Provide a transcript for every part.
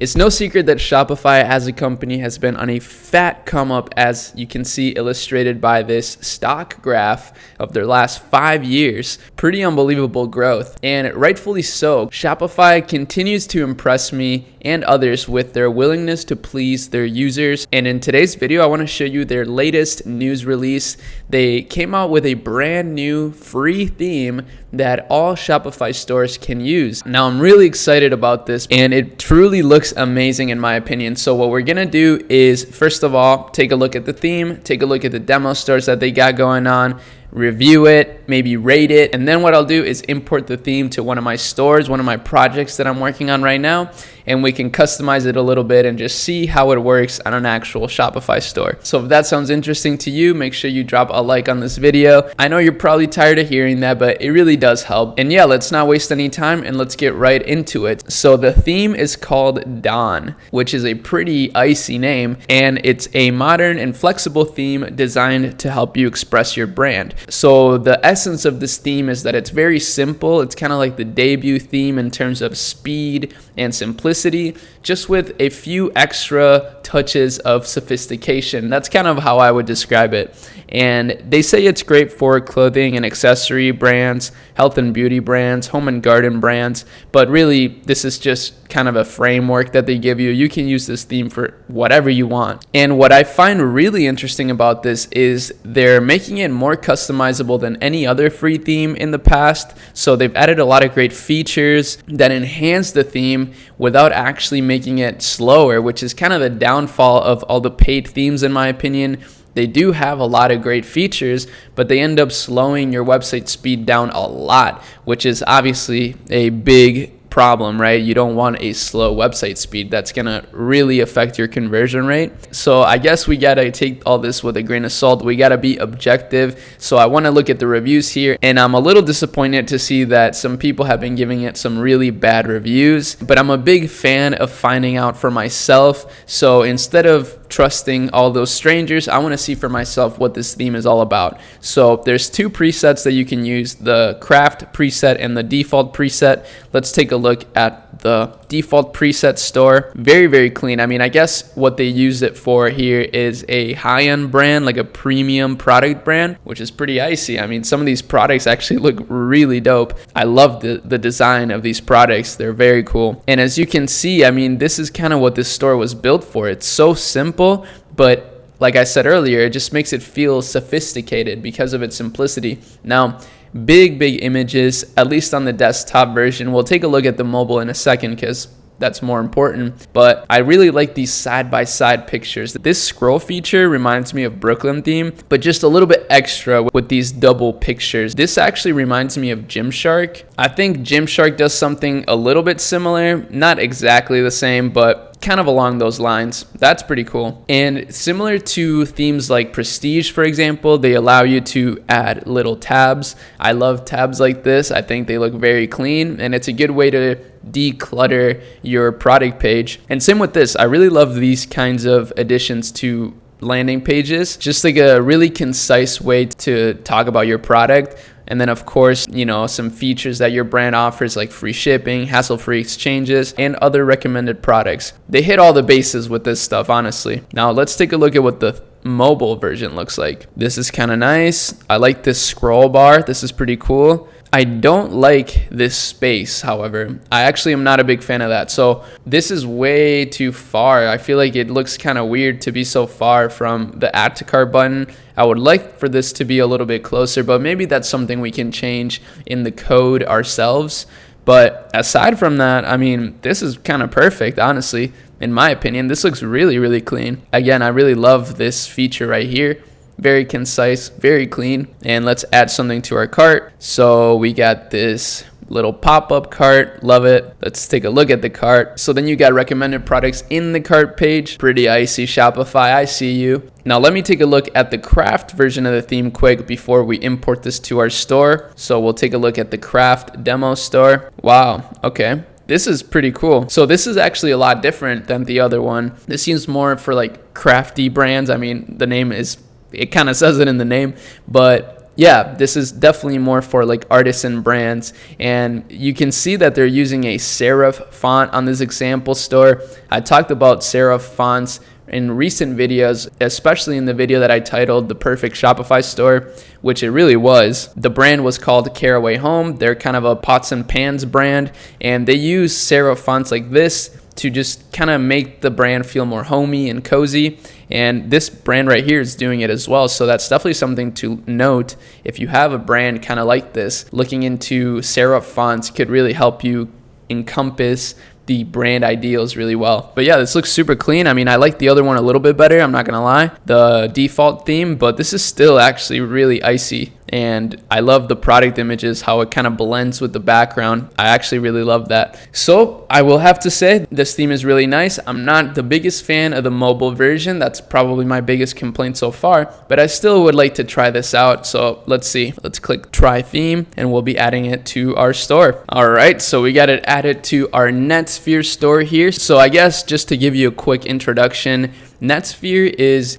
It's no secret that Shopify as a company has been on a fat come up, as you can see illustrated by this stock graph of their last 5 years. Pretty unbelievable growth, and rightfully so. Shopify continues to impress me and others with their willingness to please their users. And in today's video, I want to show you their latest news release. They came out with a brand new free theme that all Shopify stores can use. Now, I'm really excited about this, and it truly looks amazing in my opinion. So what we're gonna do is, first of all, take a look at the theme, take a look at the demo stores that they got going on, review it, maybe rate it, and then what I'll do is import the theme to one of my stores, one of my projects that I'm working on right now, and we can customize it a little bit and just see how it works on an actual Shopify store. So if that sounds interesting to you, make sure you drop a like on this video. I know you're probably tired of hearing that, but it really does help. And yeah, let's not waste any time and let's get right into it. So the theme is called Dawn, which is a pretty icy name, and it's a modern and flexible theme designed to help you express your brand. So the essence of this theme is that it's very simple. It's kind of like the debut theme in terms of speed and simplicity, just with a few extra touches of sophistication. That's kind of how I would describe it. And they say it's great for clothing and accessory brands, health and beauty brands, home and garden brands, but really this is just kind of a framework that they give you. You can use this theme for whatever you want. And what I find really interesting about this is they're making it more customizable than any other free theme in the past. So they've added a lot of great features that enhance the theme without actually making it slower, which is kind of the downfall of all the paid themes in my opinion. They do have a lot of great features, but they end up slowing your website speed down a lot, which is obviously a big problem, right? You don't want a slow website speed. That's gonna really affect your conversion rate. So I guess we gotta take all this with a grain of salt. We gotta be objective. So I want to look at the reviews here, and I'm a little disappointed to see that some people have been giving it some really bad reviews, but I'm a big fan of finding out for myself. So instead of trusting all those strangers, I want to see for myself what this theme is all about. So there's two presets that you can use, the craft preset and the default preset. Let's take a look at the default preset store. Very, very clean. I mean, I guess what they use it for here is a high-end brand, like a premium product brand, which is pretty icy. I mean, some of these products actually look really dope. I love the design of these products. They're very cool. And as you can see, I mean, this is kind of what this store was built for. It's so simple, but like I said earlier, it just makes it feel sophisticated because of its simplicity. Now, big images, at least on the desktop version. We'll take a look at the mobile in a second because that's more important, but I really like these side-by-side pictures. This scroll feature reminds me of Brooklyn theme, but just a little bit extra with these double pictures. This actually reminds me of Gymshark. I think Gymshark does something a little bit similar, not exactly the same, but kind of along those lines. That's pretty cool. And similar to themes like Prestige, for example, they allow you to add little tabs. I love tabs like this. I think they look very clean, and it's a good way to declutter your product page. And same with this. I really love these kinds of additions to landing pages, just like a really concise way to talk about your product. And then of course, you know, some features that your brand offers like free shipping, hassle-free exchanges, and other recommended products. They hit all the bases with this stuff, honestly. Now let's take a look at what the mobile version looks like. This is kind of nice. I like this scroll bar. This is pretty cool. I don't like this space, however. I actually am not a big fan of that. So this is way too far. I feel like it looks kind of weird to be so far from the add to cart button. I would like for this to be a little bit closer, but maybe that's something we can change in the code ourselves. But aside from that, I mean, this is kind of perfect, honestly. In my opinion, this looks really clean. Again, I really love this feature right here. Very concise, very clean. And let's add something to our cart. So we got this little pop-up cart. Love it. Let's take a look at the cart. So then you got recommended products in the cart page. Pretty icy, Shopify. I see you. Now let me take a look at the craft version of the theme quick before we import this to our store. So we'll take a look at the craft demo store. Wow. Okay. This is pretty cool. So this is actually a lot different than the other one. This seems more for like crafty brands. I mean, the name is, it kind of says it in the name, but yeah, this is definitely more for like artisan brands. And you can see that they're using a serif font on this example store. I talked about serif fonts in recent videos, especially in the video that I titled The Perfect Shopify Store, which it really was. The brand was called Caraway Home. They're kind of a pots and pans brand, and they use serif fonts like this to just kind of make the brand feel more homey and cozy. And this brand right here is doing it as well. So that's definitely something to note. If you have a brand kind of like this, looking into serif fonts could really help you encompass the brand ideals really well. But yeah, this looks super clean. I mean, I like the other one a little bit better, I'm not gonna lie, the default theme, but this is still actually really icy. And I love the product images, how it kind of blends with the background. I actually really love that. So I will have to say this theme is really nice. I'm not the biggest fan of the mobile version. That's probably my biggest complaint so far, but I still would like to try this out. So let's see. Let's click try theme and we'll be adding it to our store. All right, so we got it added to our Netsphere store here. So I guess just to give you a quick introduction, Netsphere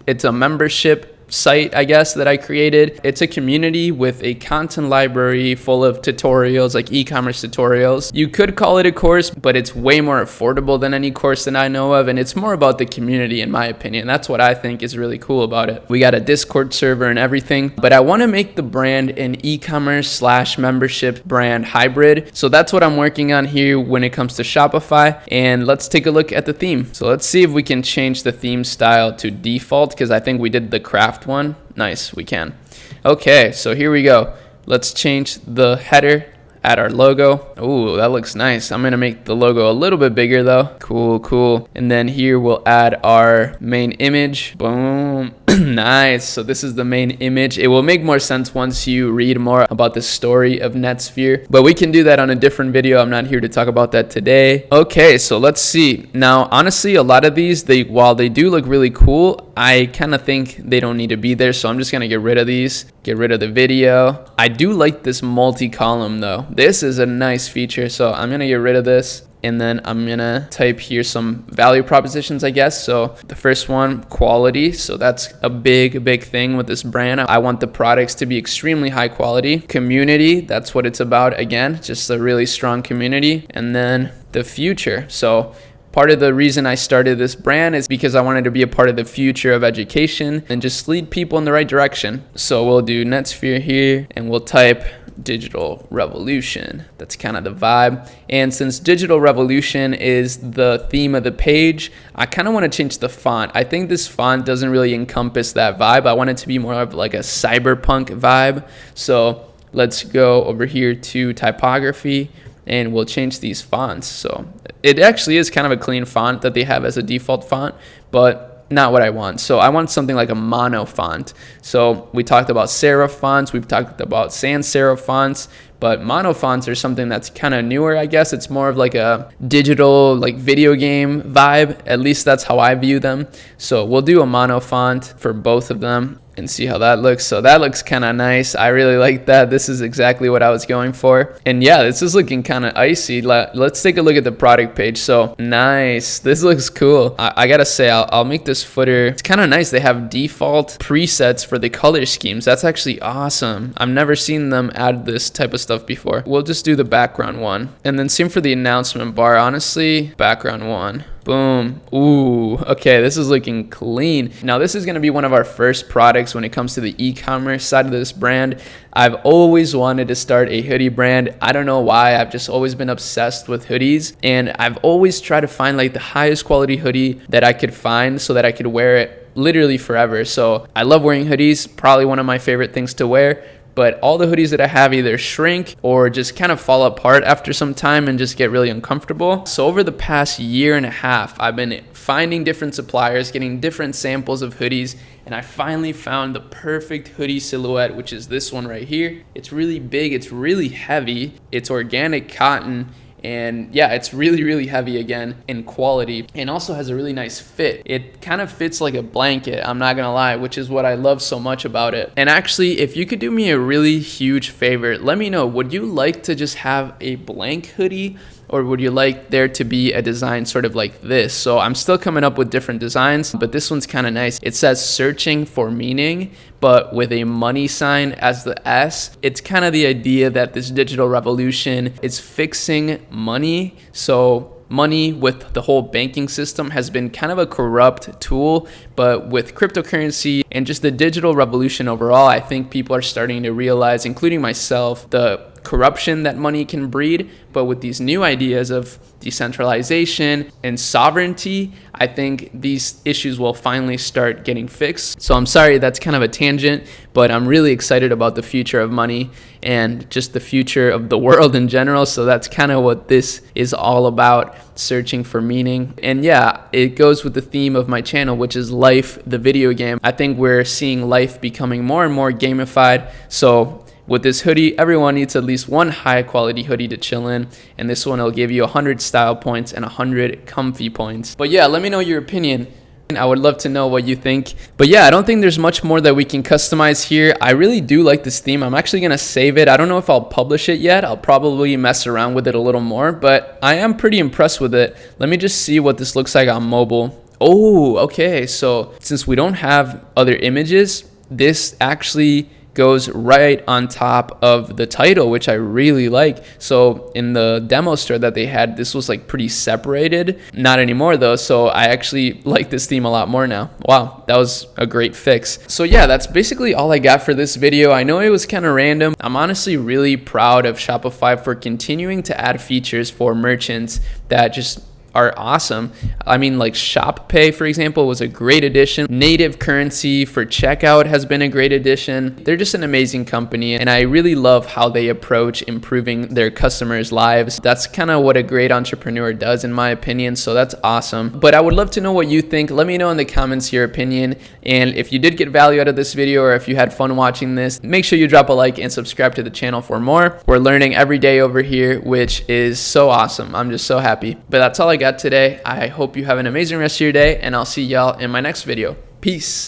it's a membership site, I guess, that I created. It's a community with a content library full of tutorials, like e-commerce tutorials. You could call it a course, but it's way more affordable than any course that I know of, and it's more about the community, in my opinion. That's what I think is really cool about it. We got a Discord server and everything, but I want to make the brand an e-commerce / membership brand hybrid. So that's what I'm working on here when it comes to Shopify, and let's take a look at the theme. So let's see if we can change the theme style to default, because I think we did the craft one. Nice, we can. Okay, so here we go. Let's change the header, add our logo. Ooh, that looks nice. I'm gonna make the logo a little bit bigger though. Cool. And then here we'll add our main image. Boom. Nice. So this is the main image. It will make more sense once you read more about the story of Netsphere, but we can do that on a different video. I'm not here to talk about that today. Okay, so let's see. Now, honestly, a lot of these, while they do look really cool, I kind of think they don't need to be there. So I'm just gonna get rid of these, get rid of the video. I do like this multi-column though. This is a nice feature. So I'm gonna get rid of this. And then I'm gonna type here some value propositions, I guess. So the first one, quality. So that's a big thing with this brand. I want the products to be extremely high quality. Community, that's what it's about. Again, just a really strong community. And then the future. So part of the reason I started this brand is because I wanted to be a part of the future of education and just lead people in the right direction. So we'll do Netsphere here and we'll type digital revolution. That's kind of the vibe. And since digital revolution is the theme of the page, I kind of want to change the font. I think this font doesn't really encompass that vibe. I want it to be more of like a cyberpunk vibe. So let's go over here to typography and we'll change these fonts. So it actually is kind of a clean font that they have as a default font, but not what I want. So I want something like a mono font. So we talked about serif fonts, we've talked about sans serif fonts, but mono fonts are something that's kind of newer, I guess. It's more of like a digital, like video game vibe. At least that's how I view them. So we'll do a mono font for both of them and see how that looks. So that looks kind of nice. I really like that. This is exactly what I was going for. And yeah, this is looking kind of icy. Let's take a look at the product page. So nice. This looks cool. I gotta say, I'll make this footer. It's kind of nice. They have default presets for the color schemes. That's actually awesome. I've never seen them add this type of stuff before. We'll just do the background one. And then same for the announcement bar. Honestly, background one. Boom. Ooh, okay, this is looking clean. Now, this is going to be one of our first products when it comes to the e-commerce side of this brand. I've always wanted to start a hoodie brand. I don't know why. I've just always been obsessed with hoodies, and I've always tried to find like the highest quality hoodie that I could find so that I could wear it literally forever. So I love wearing hoodies, probably one of my favorite things to wear. But all the hoodies that I have either shrink or just kind of fall apart after some time and just get really uncomfortable. So over the past year and a half, I've been finding different suppliers, getting different samples of hoodies, and I finally found the perfect hoodie silhouette, which is this one right here. It's really big, it's really heavy, it's organic cotton, and yeah, it's really heavy again in quality, and also has a really nice fit. It kind of fits like a blanket, I'm not gonna lie, which is what I love so much about it. And actually, if you could do me a really huge favor, let me know, would you like to just have a blank hoodie, or would you like there to be a design sort of like this? So I'm still coming up with different designs, but this one's kind of nice. It says searching for meaning, but with a money sign as the S. It's kind of the idea that this digital revolution is fixing money. So money with the whole banking system has been kind of a corrupt tool, but with cryptocurrency and just the digital revolution overall, I think people are starting to realize, including myself, the corruption that money can breed. But with these new ideas of decentralization and sovereignty, I think these issues will finally start getting fixed. So I'm sorry, that's kind of a tangent, but I'm really excited about the future of money and just the future of the world in general. So that's kind of what this is all about, searching for meaning. And yeah, it goes with the theme of my channel, which is life, the video game. I think we're seeing life becoming more and more gamified. So with this hoodie, everyone needs at least one high quality hoodie to chill in, and this one will give you 100 style points and 100 comfy points. But yeah, let me know your opinion. I would love to know what you think. But yeah, I don't think there's much more that we can customize here. I really do like this theme. I'm actually gonna save it. I don't know if I'll publish it yet. I'll probably mess around with it a little more, but I am pretty impressed with it. Let me just see what this looks like on mobile. Oh, okay, so since we don't have other images, this actually goes right on top of the title, which I really like. So in the demo store that they had, this was like pretty separated. Not anymore though, so I actually like this theme a lot more now. Wow, that was a great fix. So yeah, that's basically all I got for this video. I know it was kind of random. I'm honestly really proud of Shopify for continuing to add features for merchants that just are awesome. I mean, like Shop Pay, for example, was a great addition. Native currency for checkout has been a great addition. They're just an amazing company, and I really love how they approach improving their customers' lives. That's kind of what a great entrepreneur does, in my opinion, so that's awesome. But I would love to know what you think. Let me know in the comments your opinion, and if you did get value out of this video or if you had fun watching this, make sure you drop a like and subscribe to the channel for more. We're learning every day over here, which is so awesome. I'm just so happy. But that's all I got today. I hope you have an amazing rest of your day, and I'll see y'all in my next video. Peace.